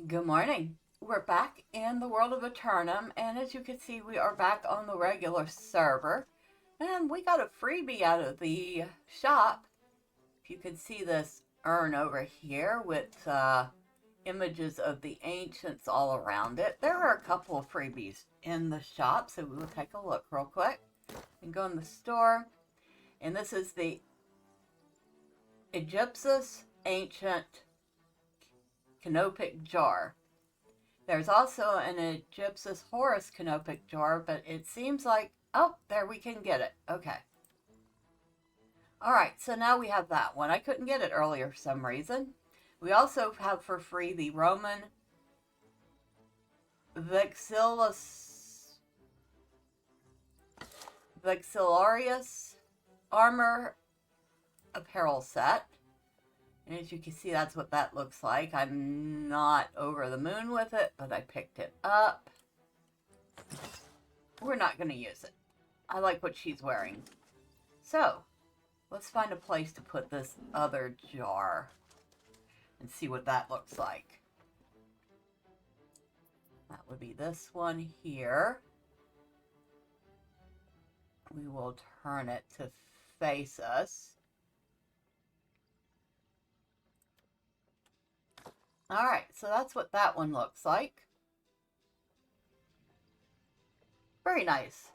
Good morning. We're back in the world of Eternum, and as you can see, we are back on the regular server. And we got a freebie out of the shop. If you can see this urn over here with images of the ancients all around it. There are a couple of freebies in the shop, so we will take a look real quick. And go in the store, and this is the Egyptus Ancient Canopic Jar. There's also an Egyptus Horus Canopic Jar, but it seems like, oh, there we can get it. Okay. Alright, so now we have that one. I couldn't get it earlier for some reason. We also have for free the Roman Vexillarius Armor Apparel Set. And as you can see, that's what that looks like. I'm not over the moon with it, but I picked it up. We're not going to use it. I like what she's wearing. So, let's find a place to put this other jar and see what that looks like. That would be this one here. We will turn it to face us. Alright, so that's what that one looks like. Very nice.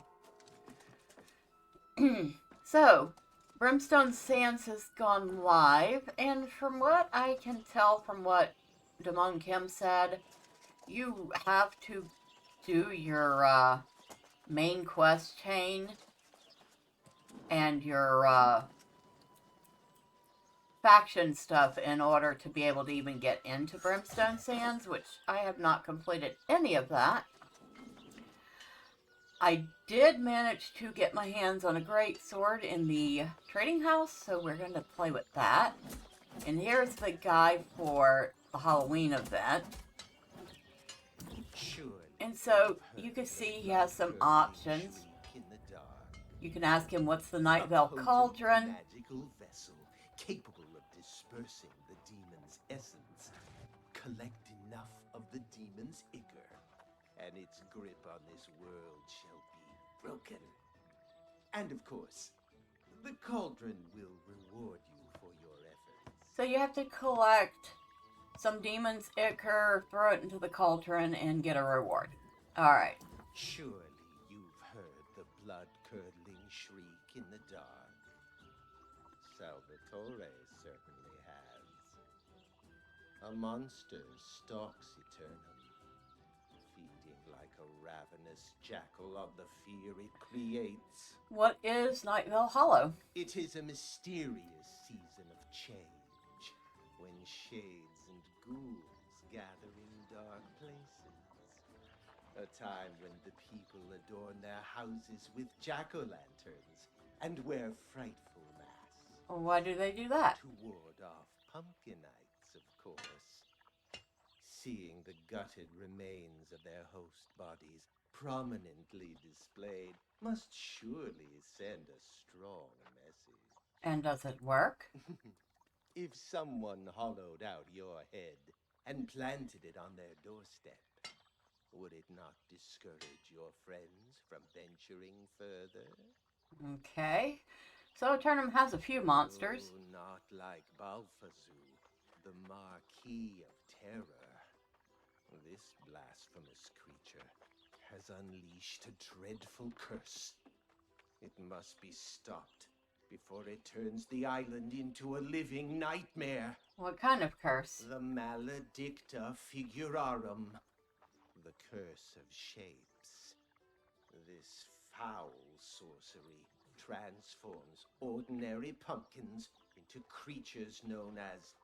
So, Brimstone Sands has gone live, and from what I can tell from what Damon Kim said, you have to do your main quest chain and your faction stuff in order to be able to even get into Brimstone Sands, which I have not completed any of that. I did manage to get my hands on a Greatsword in the trading house, so we're going to play with that. And here's the guide for the Halloween event. And so you can see he has some options. You can ask him what's the Night Veil Cauldron. Capable of dispersing the demon's essence, collect enough of the demon's ichor, and its grip on this world shall be broken. And of course, the cauldron will reward you for your efforts. So you have to collect some demon's ichor, throw it into the cauldron, and get a reward. Alright. Surely you've heard the blood-curdling shriek in the dark. Salvatore certainly has. A monster stalks Eternum, feeding like a ravenous jackal on the fear it creates. What is Night Veil Hollow? It is a mysterious season of change, when shades and ghouls gather in dark places. A time when the people adorn their houses with jack-o'-lanterns and wear frightful masks. Why do they do that? To ward off pumpkinites, of course. Seeing the gutted remains of their host bodies prominently displayed must surely send a strong message. And does it work? If someone hollowed out your head and planted it on their doorstep, would it not discourage your friends from venturing further? Okay. So Eternum has a few monsters. Oh, not like Balfazu, the Marquis of Terror. This blasphemous creature has unleashed a dreadful curse. It must be stopped before it turns the island into a living nightmare. What kind of curse? The Maledicta Figurarum. The curse of shapes. This foul sorcery transforms ordinary pumpkins into creatures known as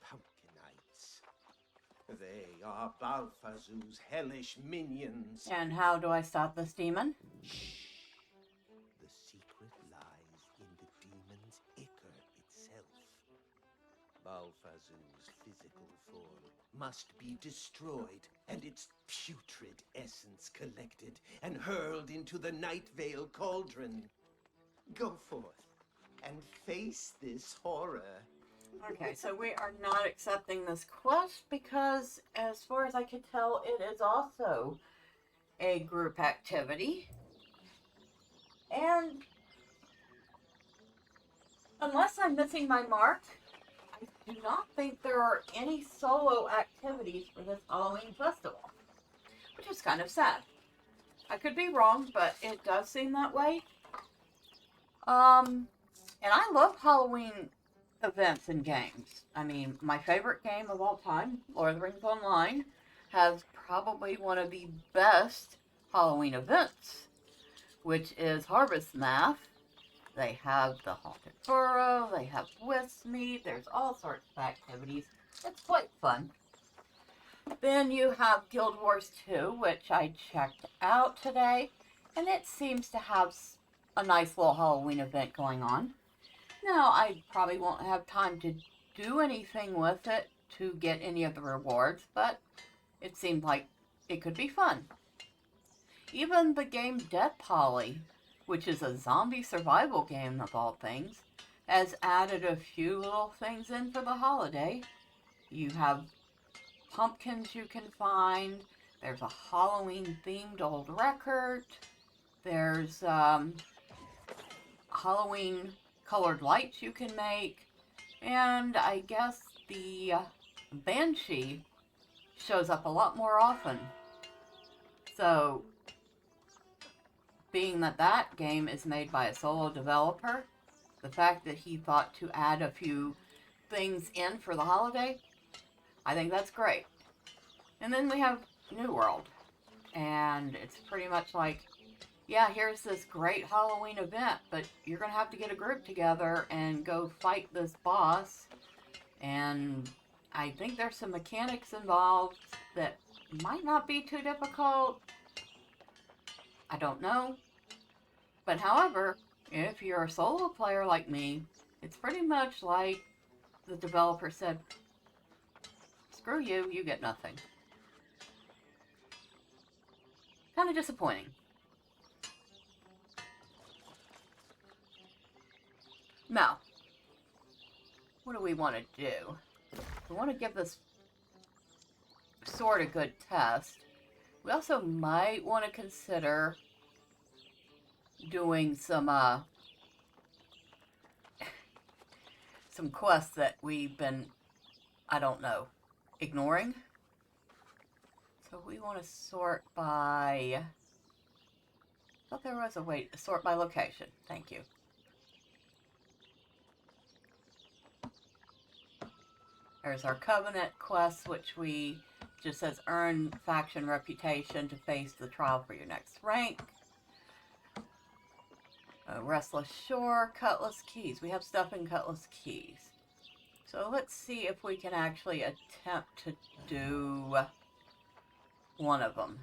pumpkinites. They are Balfazu's hellish minions. And how do I stop this demon? Shh. The secret lies in the demon's ichor itself. Balfazu's physical form must be destroyed, and its putrid essence collected and hurled into the Night Veil Cauldron. Go forth and face this horror. Okay, so we are not accepting this quest because, as far as I can tell, it is also a group activity. And unless I'm missing my mark, I do not think there are any solo activities for this Halloween festival, which is kind of sad. I could be wrong, but it does seem that way. And I love Halloween events and games. I mean, my favorite game of all time, Lord of the Rings Online, has probably one of the best Halloween events, which is Harvest Math. They have the Haunted Burrow, they have Wismeet, there's all sorts of activities. It's quite fun. Then you have Guild Wars 2, which I checked out today, and it seems to have a nice little Halloween event going on. Now, I probably won't have time to do anything with it to get any of the rewards, but it seemed like it could be fun. Even the game Dead Poly, which is a zombie survival game of all things, has added a few little things in for the holiday. You have pumpkins you can find, there's a Halloween themed old record, there's Halloween colored lights you can make, and I guess the Banshee shows up a lot more often. So, being that that game is made by a solo developer, the fact that he thought to add a few things in for the holiday, I think that's great. And then we have New World, and it's pretty much like, yeah, here's this great Halloween event, but you're going to have to get a group together and go fight this boss. And I think there's some mechanics involved that might not be too difficult. I don't know. But however, if you're a solo player like me, it's pretty much like the developer said, screw you, you get nothing. Kind of disappointing. Now, what do we want to do? We want to give this sword a good test. We also might want to consider doing some quests that we've been, I don't know, ignoring. So we want to sort by, I thought there was a way to sort by location. Thank you. There's our Covenant quest, which we just says earn faction reputation to face the trial for your next rank. Restless Shore, Cutlass Keys. We have stuff in Cutlass Keys. So let's see if we can actually attempt to do one of them.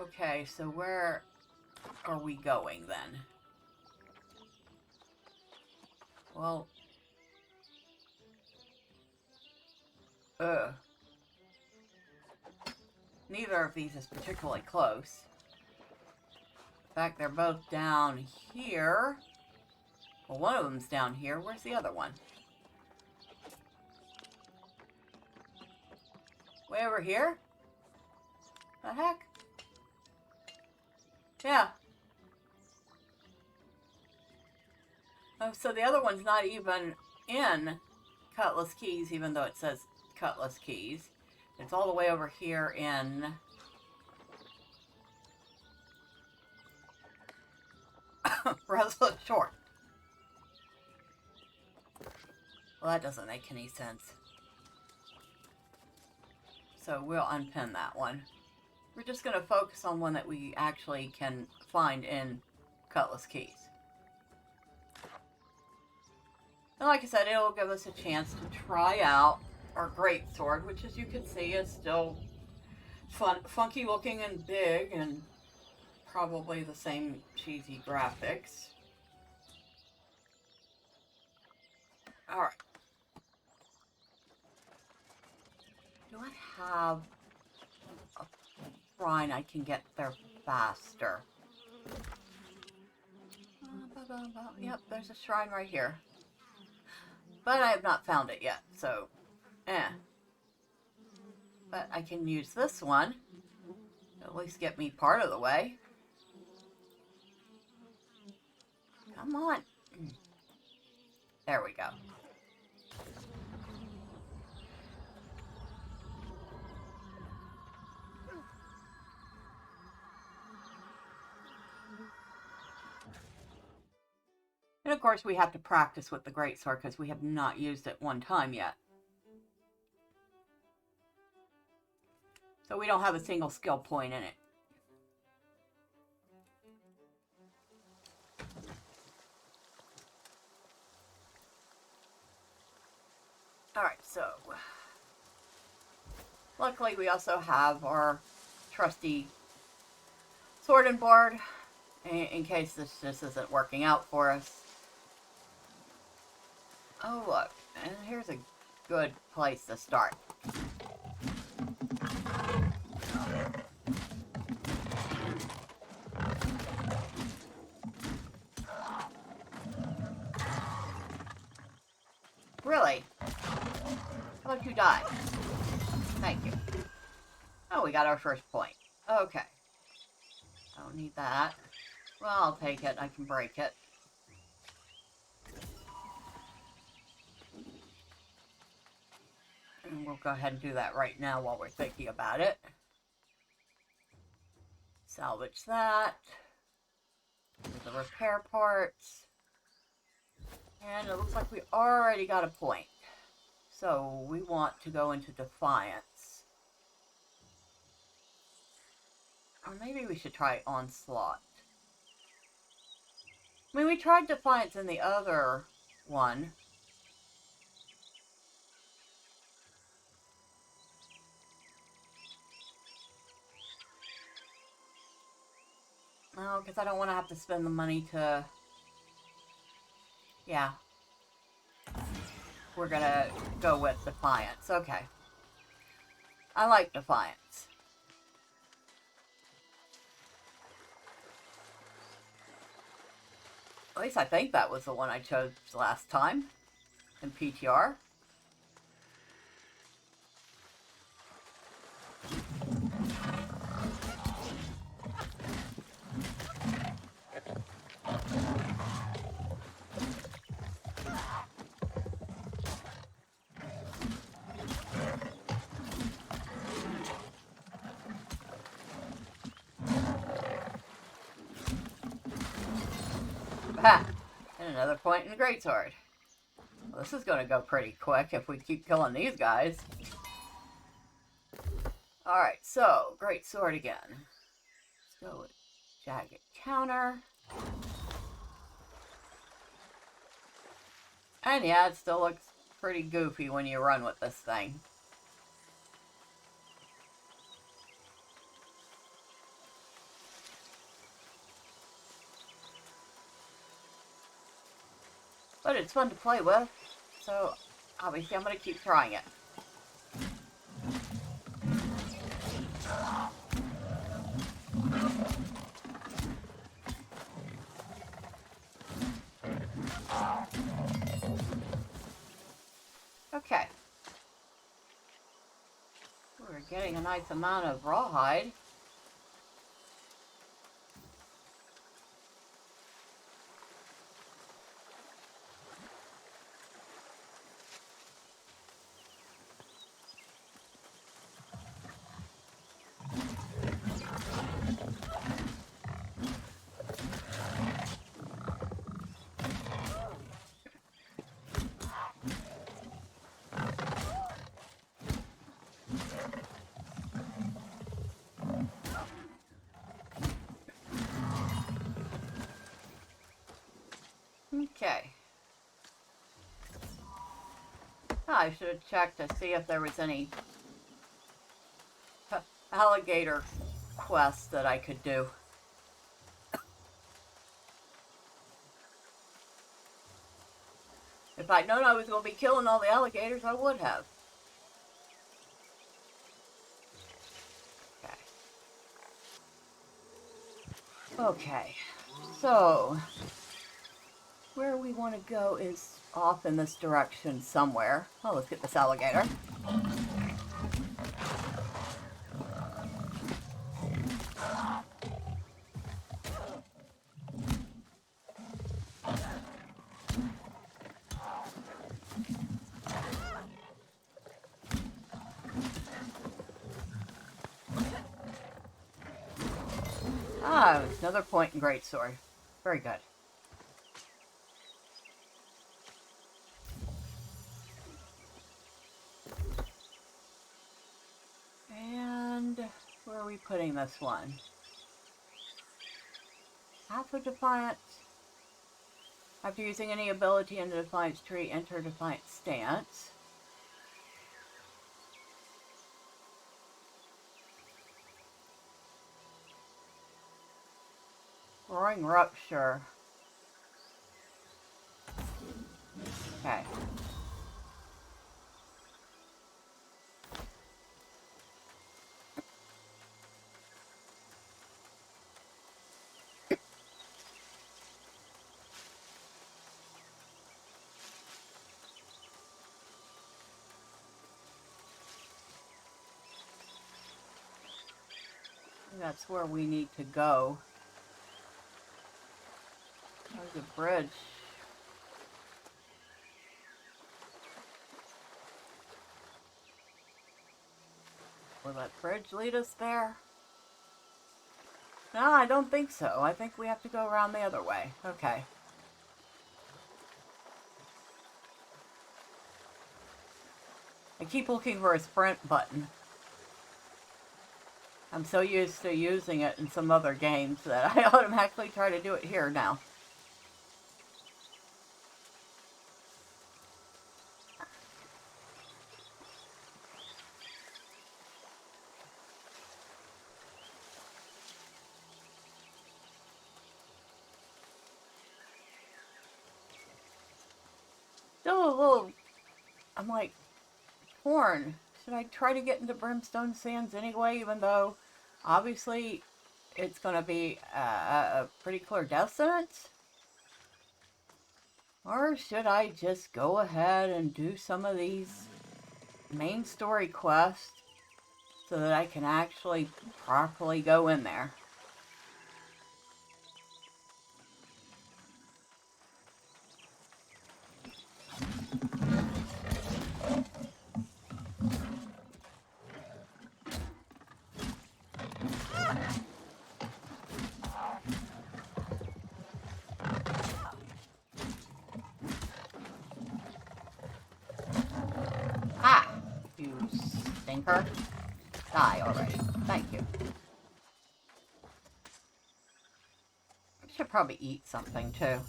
Okay, so where are we going then? Well, neither of these is particularly close. In fact, they're both down here. Well, one of them's down here. Where's the other one? Way over here? The heck? Yeah. Oh, so the other one's not even in Cutlass Keys, even though it says Cutlass Keys. It's all the way over here in Restless Shore. Well, that doesn't make any sense. So we'll unpin that one. We're just going to focus on one that we actually can find in Cutlass Keys. And like I said, it'll give us a chance to try out our Greatsword, which as you can see is still funky looking and big and probably the same cheesy graphics. Alright. Do I have a shrine, I can get there faster. Yep, there's a shrine right here. But I have not found it yet, so, But I can use this one to at least get me part of the way. Come on. There we go. And of course we have to practice with the Greatsword because we have not used it one time yet. So we don't have a single skill point in it. Alright, so luckily we also have our trusty sword and board in case this just isn't working out for us. Oh look, and here's a good place to start. Really? How about you die? Thank you. Oh, we got our first point. Okay. Don't need that. Well, I'll take it. I can break it. And we'll go ahead and do that right now while we're thinking about it. Salvage that. The repair parts. And it looks like we already got a point. So we want to go into Defiance. Or maybe we should try Onslaught. I mean, we tried Defiance in the other one. No, because I don't want to have to spend the money to... Yeah. We're gonna go with Defiance. Okay. I like Defiance. At least I think that was the one I chose last time in PTR. Ha! And another point in the Greatsword. Well, this is going to go pretty quick if we keep killing these guys. Alright, so, Greatsword again. Let's go with Jagged Counter. And yeah, it still looks pretty goofy when you run with this thing. But it's fun to play with, so obviously I'm going to keep trying it. Okay. We're getting a nice amount of rawhide. Okay. I should have checked to see if there was any alligator quests that I could do. If I'd known I was going to be killing all the alligators, I would have. Okay. Okay, so where we want to go is off in this direction somewhere. Oh, let's get this alligator. Ah, another point in Greatsword. Very good. And where are we putting this one? Half of Defiance. After using any ability in the Defiance tree, enter Defiance stance. Roaring Rupture. Okay. That's where we need to go. There's a bridge. Will that bridge lead us there? No, I don't think so. I think we have to go around the other way. Okay. I keep looking for a sprint button. I'm so used to using it in some other games that I automatically try to do it here now. Still a little, I'm like, torn. Should I try to get into Brimstone Sands anyway, even though obviously it's going to be a pretty clear death sentence? Or should I just go ahead and do some of these main story quests so that I can actually properly go in there? Ah! You stinker. Die already. Thank you. I should probably eat something too.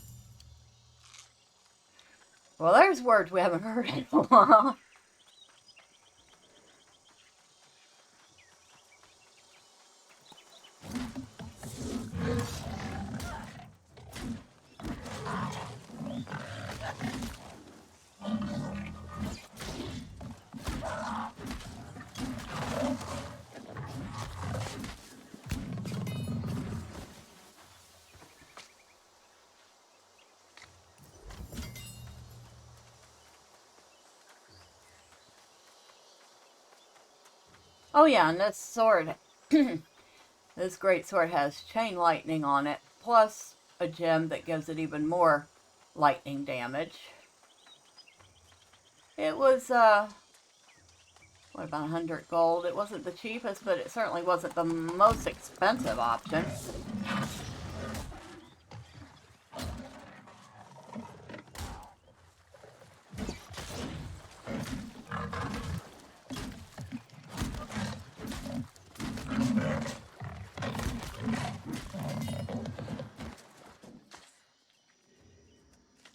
Well, there's words we haven't heard in a while. Oh yeah, and this sword, this great sword has chain lightning on it, plus a gem that gives it even more lightning damage. It was, what, about 100 gold? It wasn't the cheapest, but it certainly wasn't the most expensive option.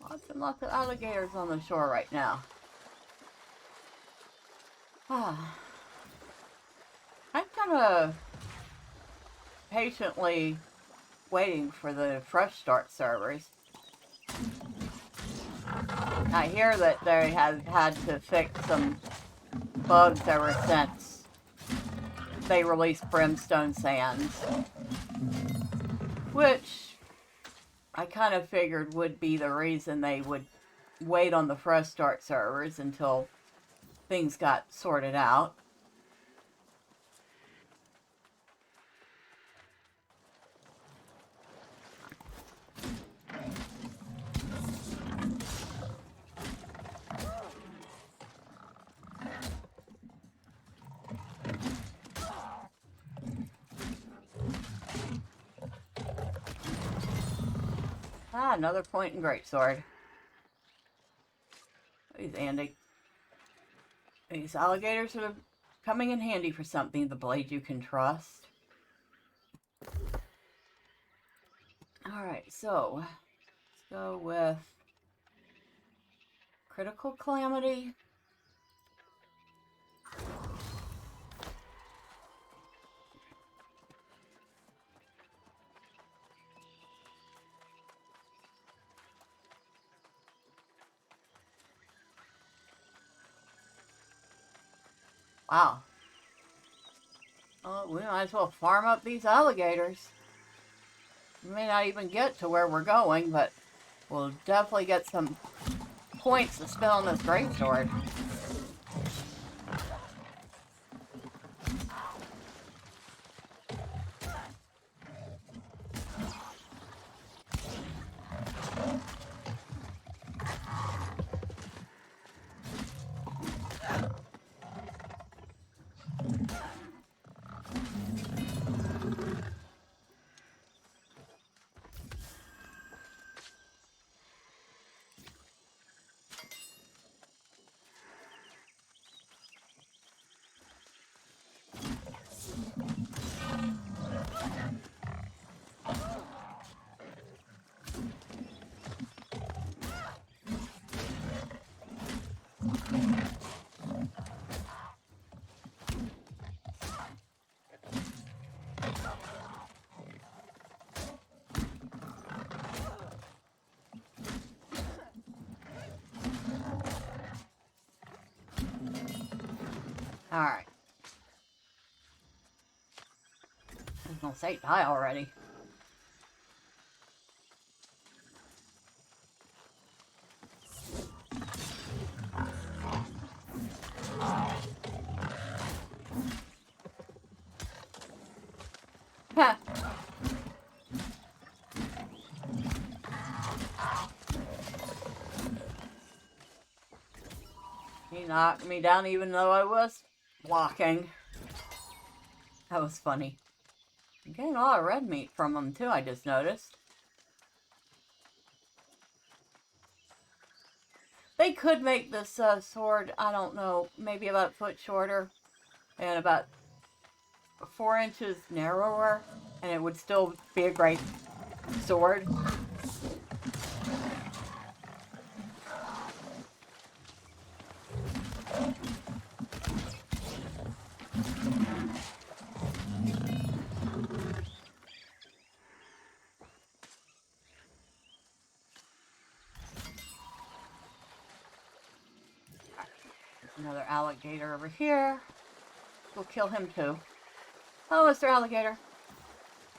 Lots and lots of alligators on the shore right now. I'm kind of patiently waiting for the fresh start servers. I hear that they have had to fix some bugs ever since they released Brimstone Sands. which I kind of figured would be the reason they would wait on the fresh start servers until things got sorted out. Ah, another point in Greatsword. These alligators are coming in handy for something. The blade you can trust. Alright, so let's go with Critical Calamity. Wow. Well, we might as well farm up these alligators. We may not even get to where we're going, but we'll definitely get some points to spend on this Greatsword. Alright. I was gonna say die already. Ha! He knocked me down even though I was blocking. That was funny. I'm getting a lot of red meat from them too, I just noticed. They could make this sword, I don't know, maybe about a foot shorter and about 4 inches narrower, and it would still be a great sword. Another alligator over here. We'll kill him too. Oh, Mr. Alligator.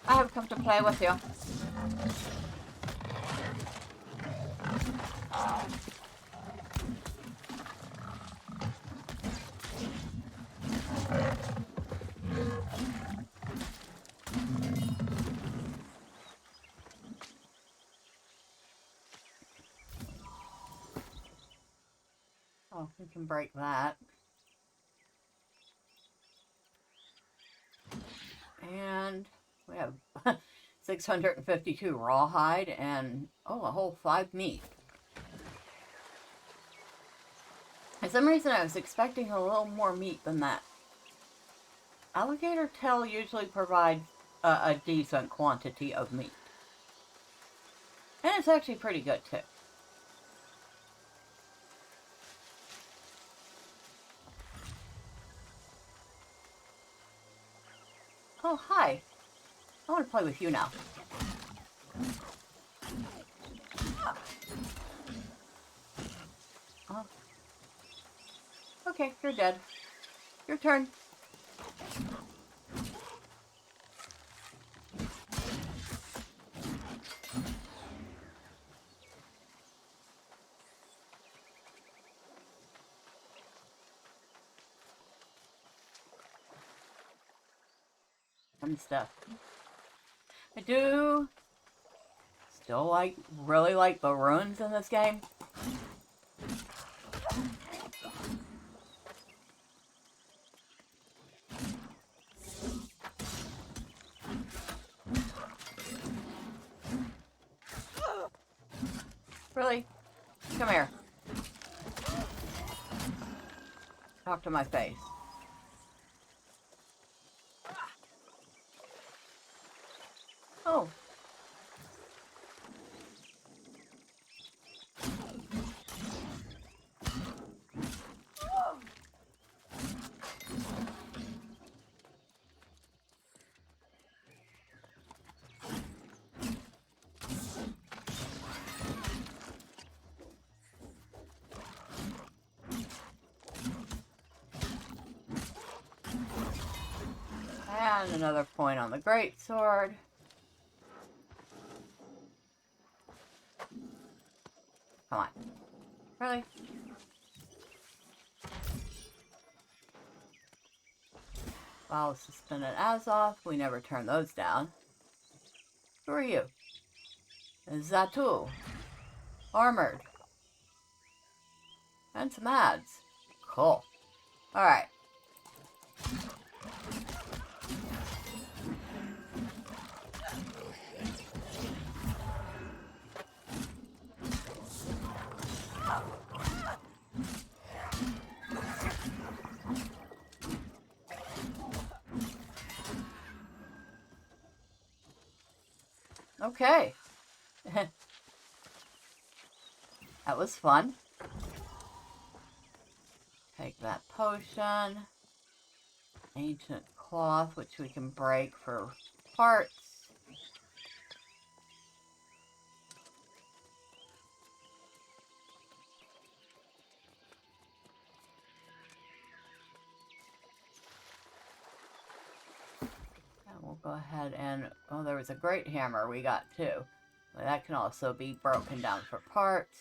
I have come to play with you. Oh, we can break that. And we have 652 rawhide and, oh, a whole 5 meat. For some reason I was expecting a little more meat than that. Alligator tail usually provides a decent quantity of meat. And it's actually pretty good too. Oh, hi. I want to play with you now. Oh. Okay, you're dead. Your turn. and stuff. I do still really like the ruins in this game. Really? Come here. Talk to my face. Oh. And another point on the Greatsword. Come on. Really? While suspended as off, we never turn those down. Who are you? Zatu. Armored. And some ads. Cool. Alright. Okay. That was fun. Take that potion. Ancient cloth, which we can break for parts. And we'll go ahead and... Oh, there was a great hammer we got too. Well, that can also be broken down for parts.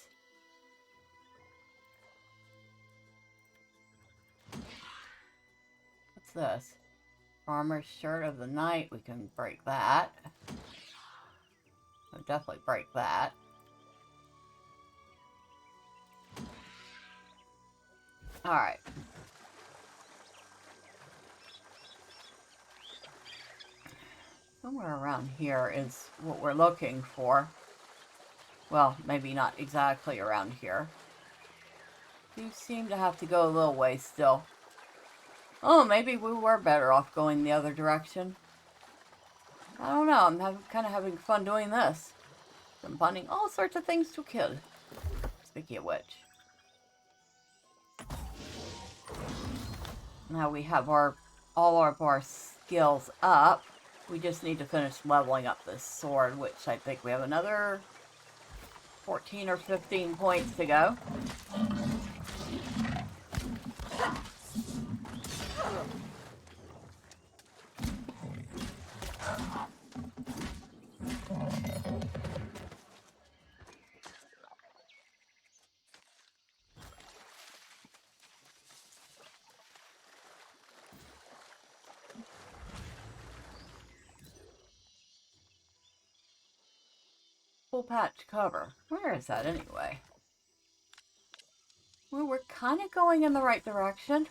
What's this? Armor shirt of the night. We can break that. We'll definitely break that. Alright. Somewhere around here is what we're looking for. Well, maybe not exactly around here. You seem to have to go a little way still. Oh, maybe we were better off going the other direction. I don't know. I'm kind of having fun doing this. I'm finding all sorts of things to kill. Speaking of which. Now we have all of our skills up. We just need to finish leveling up this sword, which I think we have another 14 or 15 points to go. Full patch cover. Where is that anyway? Well, we're kind of going in the right direction.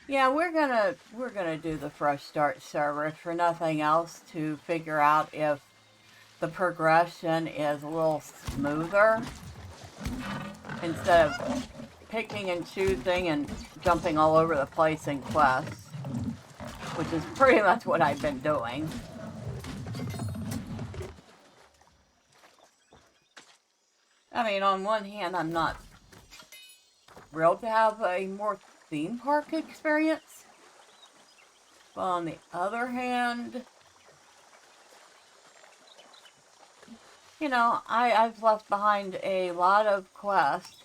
Yeah, we're gonna do the fresh start server for nothing else, to figure out if the progression is a little smoother instead of picking and choosing and jumping all over the place in quests, which is pretty much what I've been doing. I mean, on one hand, I'm not thrilled to have a more theme park experience, but on the other hand, you know, I've left behind a lot of quests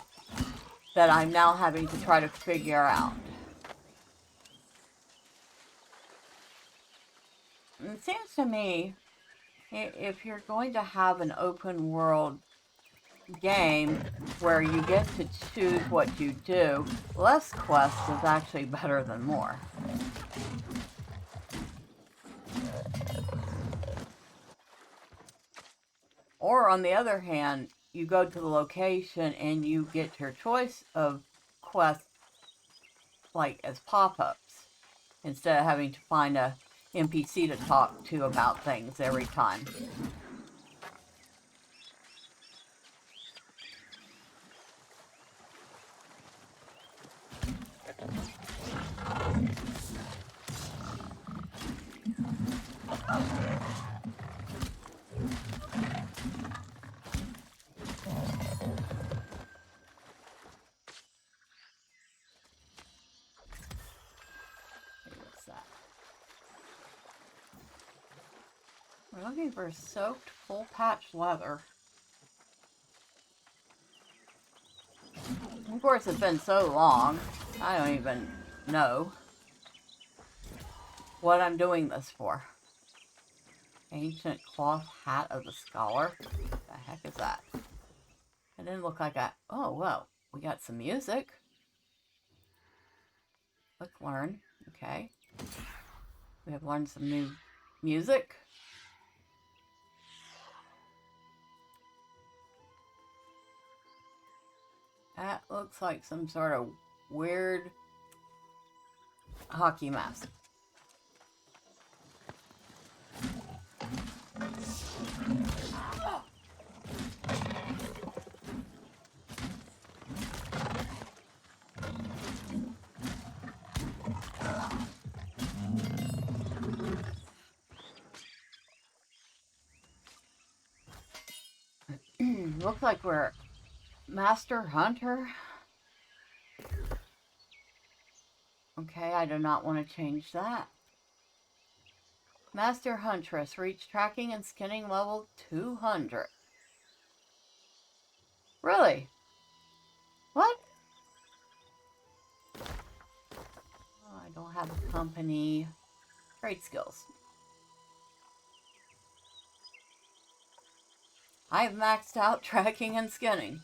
that I'm now having to try to figure out. And it seems to me If you're going to have an open world game where you get to choose what you do, less quests is actually better than more. Or on the other hand, you go to the location and you get your choice of quests like as pop-ups instead of having to find a NPC to talk to about things every time. What's that? We're looking for soaked full patch leather. Of course, it's been so long, I don't even know what I'm doing this for. Ancient cloth hat of the scholar. What the heck is that? It didn't look like a... Oh, well, we got some music. Click learn. Okay. We have learned some new music. That looks like some sort of weird hockey mask. Looks like we're Master Hunter. Okay, I do not want to change that. Master Huntress, reach tracking and skinning level 200. Really? What? Oh, I don't have a company. Trade skills. I have maxed out tracking and skinning.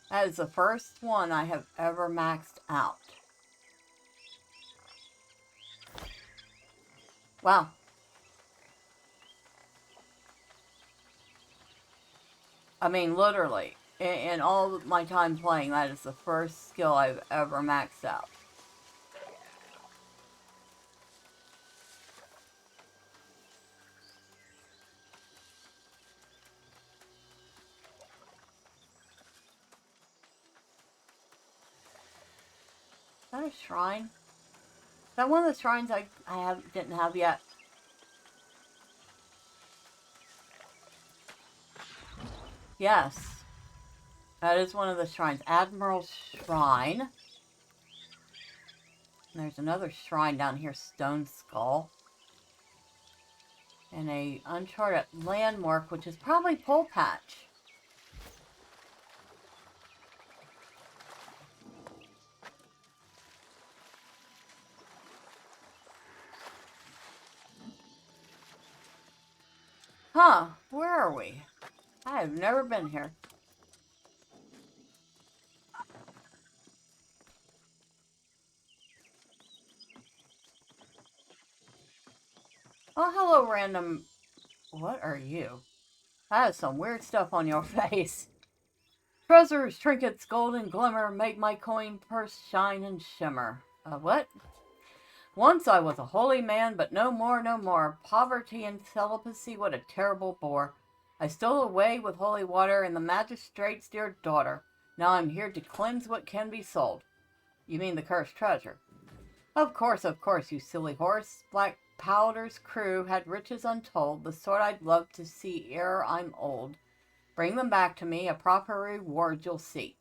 That is the first one I have ever maxed out. Wow. I mean, literally, in all my time playing, that is the first skill I've ever maxed out. Is that a shrine? Is that one of the shrines I didn't have yet? Yes. That is one of the shrines. Admiral's Shrine. And there's another shrine down here, Stone Skull. And a uncharted landmark, which is probably Pole Patch. Huh, where are we? I have never been here. Oh, hello, random... What are you? That is some weird stuff on your face. Treasures, trinkets, golden glimmer, make my coin purse shine and shimmer. What? Once I was a holy man, but no more, no more. Poverty and celibacy, what a terrible bore. I stole away with holy water and the magistrate's dear daughter. Now I'm here to cleanse what can be sold. You mean the cursed treasure? Of course, you silly horse. Black Powder's crew had riches untold, the sort I'd love to see ere I'm old. Bring them back to me, a proper reward you'll see.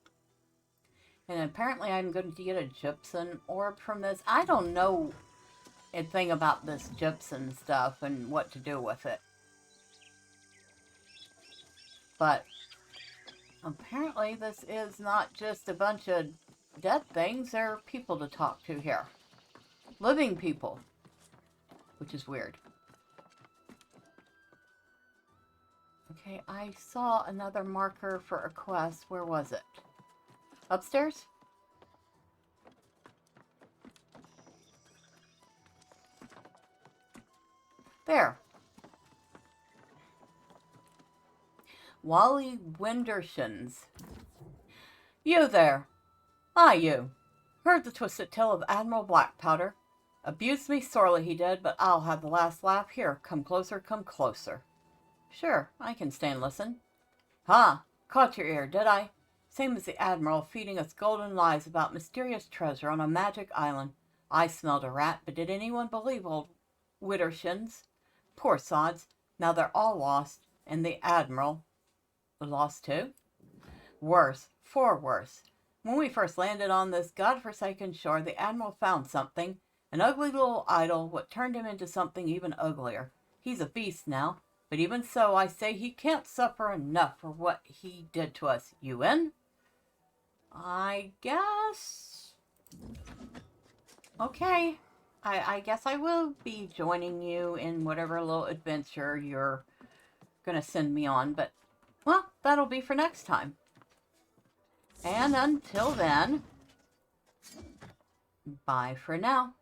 And apparently I'm going to get a gypsum orb from this. I don't know a thing about this gypsum stuff and what to do with it. But apparently this is not just a bunch of dead things. There are people to talk to here. Living people. Which is weird. Okay, I saw another marker for a quest. Where was it? Upstairs? There. Wally Windershins. You there. Ah, you. Heard the twisted tale of Admiral Blackpowder. Abused me sorely he did, but I'll have the last laugh. Here, come closer, come closer. Sure, I can stay and listen. Ha! Caught your ear, did I? Same as the Admiral feeding us golden lies about mysterious treasure on a magic island. I smelled a rat, but did anyone believe old Widdershins? Poor sods. Now they're all lost, and the Admiral lost too? Worse, far worse. When we first landed on this godforsaken shore, the Admiral found something, an ugly little idol, what turned him into something even uglier. He's a beast now, but even so, I say he can't suffer enough for what he did to us. You in? I guess... Okay. I guess I will be joining you in whatever little adventure you're going to send me on, but, well, that'll be for next time. And until then, bye for now.